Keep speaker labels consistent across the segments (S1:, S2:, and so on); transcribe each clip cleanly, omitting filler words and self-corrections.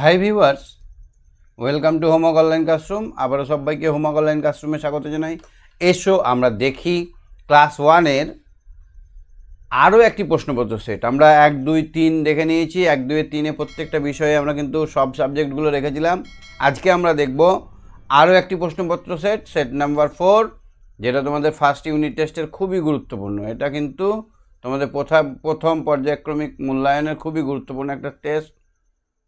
S1: Hi viewers, welcome to homework online classroom. আবারও সবাইকে homework online ক্লাসরুমে স্বাগত জানাই। এসো আমরা দেখি ক্লাস 1-এর আরও একটি প্রশ্নপত্র সেট। আমরা 1, 2, 3 দেখে নিয়েছি। 1, 2, 3-এ প্রত্যেকটা বিষয়ে আমরা কিন্তু সব সাবজেক্টগুলো রেখেছিলাম। আজকে আমরা দেখব আরও একটি প্রশ্নপত্র সেট, সেট নাম্বার 4, যেটা তোমাদের ফার্স্ট ইউনিট টেস্টের খুবই গুরুত্বপূর্ণ। এটা কিন্তু তোমাদের প্রথম পর্যায়ক্রমিক মূল্যায়নের খুবই গুরুত্বপূর্ণ একটা টেস্ট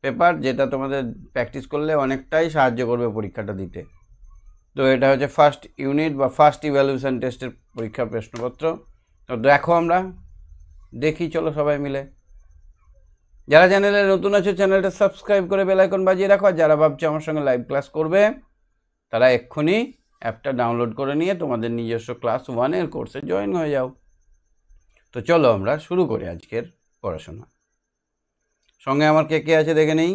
S1: পেপার, যেটা তোমাদের প্র্যাকটিস করলে অনেকটাই সাহায্য করবে পরীক্ষাটা দিতে। তো এটা হচ্ছে ফার্স্ট ইউনিট বা ফার্স্ট ইভ্যালুয়েশন টেস্টের পরীক্ষার প্রশ্নপত্র। তো দেখো আমরা দেখি, চলো সবাই মিলে। যারা চ্যানেলে নতুন আছে চ্যানেলটা সাবস্ক্রাইব করে বেল আইকন বাজিয়ে রাখো। আর যারা ভাবছে আমার সঙ্গে লাইভ ক্লাস করবে তারা এক্ষুনি অ্যাপটা ডাউনলোড করে নিয়ে তোমাদের নিজস্ব ক্লাস 1-এর কোর্সে জয়েন হয়ে যাও। তো চলো আমরা শুরু করি আজকের পড়াশোনা। সঙ্গে আমার কে কে আছে দেখে নেই।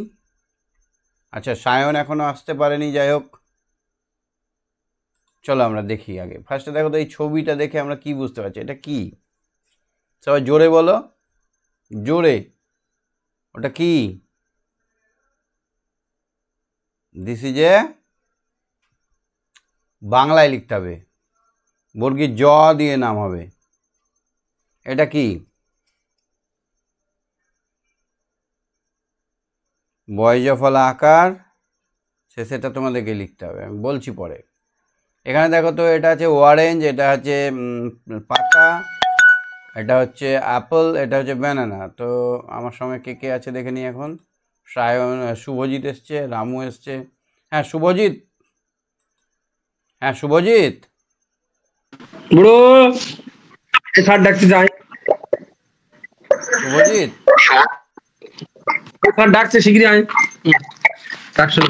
S1: আচ্ছা, সায়ন এখনও আসতে পারেনি, যাই হোক চলো আমরা দেখি। আগে ফার্স্টে দেখো তো এই ছবিটা দেখে আমরা কি বুঝতে পারছি, এটা কি? সবাই জোরে বলো, জোরে। ওটা কি? দিস ইজ এ, বাংলায় লিখতে হবে, বর্গীর জ দিয়ে নাম হবে। এটা কি? বয়জফলা আকার, সেটা তোমাদেরকে লিখতে হবে, আমি বলছি পরে। এখানে দেখো তো এটা আছে অরেঞ্জ, এটা হচ্ছে পাতা, এটা হচ্ছে অ্যাপল, এটা হচ্ছে ব্যানানা। তো আমার সঙ্গে কে কে আছে দেখে নিই এখন। সায়ন, শুভজিৎ এসছে, রামু এসছে। হ্যাঁ শুভজিৎ, হ্যাঁ শুভজিৎ।
S2: ব্রো স্যার ডাকতে যাই।
S1: শুভজিৎ
S2: স্যার ডাকছে, শিগগিরই আয়। ডাকশুন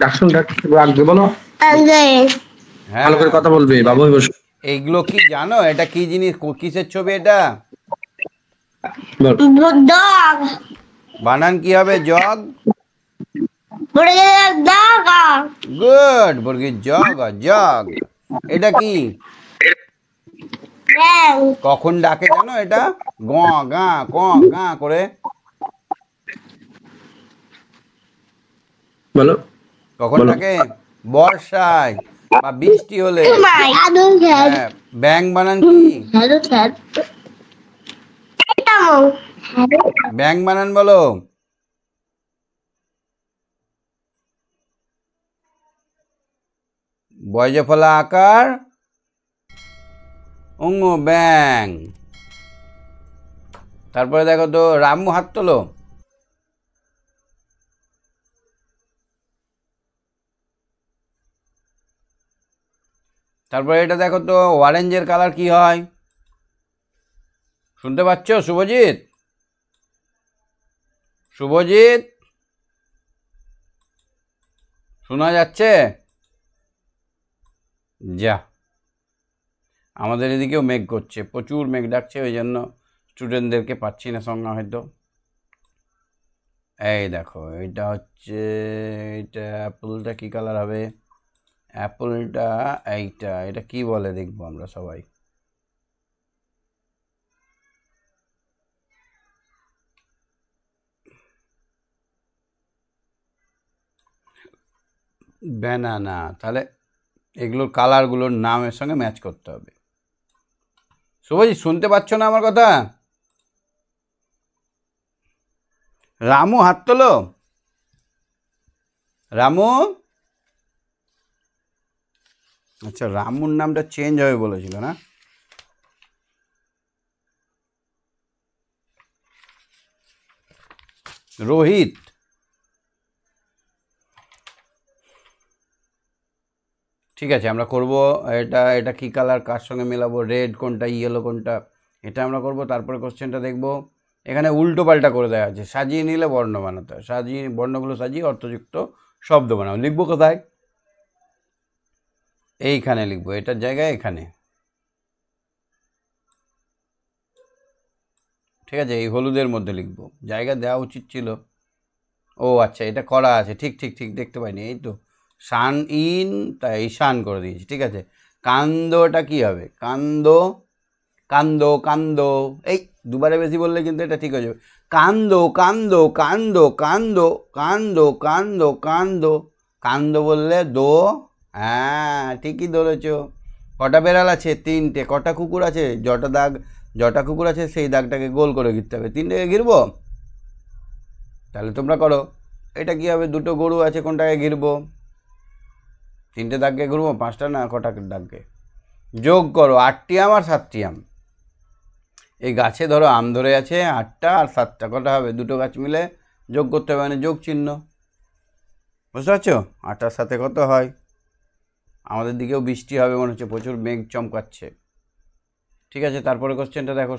S2: ডাকশুন ডাকবে, বলো।
S1: হ্যাঁ
S2: ভালো করে কথা বলবে বাবু।
S1: এইগুলো কি জানো? এটা কি জিনিস, কিসের ছবি এটা? বানান কি হবে? জগ। গুড, বর্গীর জগ, জগ। এটা কি? কখন ডাকে জানো এটা? গ গা ক গা করে।
S2: বলো
S1: কখন ডাকে? বর্ষায় বা বৃষ্টি হলে। হ্যাঁ, ব্যাং বানান কি? ব্যাং বানান বলো। বয়জফলা আকার অঙ্গ ব্যাং। তারপরে দেখো তো রামু হাত তোলো। তারপরে এটা দেখো তো অরেঞ্জের কালার কি হয়? শুনতে পাচ্ছ শুভজিৎ? শুভজিৎ শোনা যাচ্ছে? যা, আমাদের এদিকেও মেঘ করছে, প্রচুর মেঘ ডাকছে, ওই জন্য স্টুডেন্টদেরকে পাচ্ছি না সঙ্গে হয়তো। এই দেখো এটা হচ্ছে, এটা অ্যাপলটা কি কালার হবে? অ্যাপলটা এইটা, এটা কি বলে দেখবো আমরা সবাই। ব্যানানা। তাহলে এগুলোর কালারগুলোর নামের সঙ্গে ম্যাচ করতে হবে। শুভজিৎ শুনতে পাচ্ছ না আমার কথা? রামু হাত তোলো। রামু, আচ্ছা রামুর নামটা চেঞ্জ হবে বলেছিল না? রোহিত। ঠিক আছে, আমরা করব এটা। এটা কি কালার, কার সঙ্গে মেলাবো? রেড কোনটা, ইয়েলো কোনটা, এটা আমরা করব। তারপরে কোশ্চেনটা দেখব। এখানে উল্টো পাল্টা করে দেওয়া আছে, সাজিয়ে নিলে বর্ণ বানাতে হয়, সাজিয়ে বর্ণগুলো সাজিয়ে অর্থযুক্ত শব্দ বানাও। লিখবো কোথায়? এইখানে লিখবো, এটার জায়গায় এখানে। ঠিক আছে, এই হলুদের মধ্যে লিখবো, জায়গা দেওয়া উচিত ছিল। ও আচ্ছা, এটা করা আছে, ঠিক ঠিক ঠিক, দেখতে পাইনি। এই তো শান ইন, তাই শান করে দিয়েছি। ঠিক আছে, কান্দটা কি হবে? কান্দ, কান্দ, কান্দ। এই দুবারে বেশি বললে কিন্তু এটা ঠিক হয়ে যাবে। কান্দো কান্দো কান্দো কান্দো কান্দো কান্দো কান্দো কান্দো বললে দো, হ্যাঁ ঠিকই ধরেছ। কটা বেড়াল আছে? 3টে। কটা কুকুর আছে? জটা কুকুর আছে, সেই দাগটাকে গোল করে ঘিরতে হবে। 3টাকে ঘিরবো? তাহলে তোমরা করো। এটা কি হবে? 2টো গরু আছে, কোনটাকে ঘিরবো? 3টে দাগকে ঘুরবো? 5টা না, কটা দাগকে? যোগ করো, 8টি আম আর 7টি আম। এই গাছে ধরো আম ধরে আছে 8টা আর 7টা, কটা হবে? 2টো গাছ মিলে যোগ করতে হবে, মানে যোগ চিহ্ন। বুঝতে পারছো? 8টার সাথে কত হয়? আমাদের দিকেও বৃষ্টি হবে মনে হচ্ছে, প্রচুর মেঘ চমকাচ্ছে। ঠিক আছে, তারপরে কোশ্চেনটা দেখো।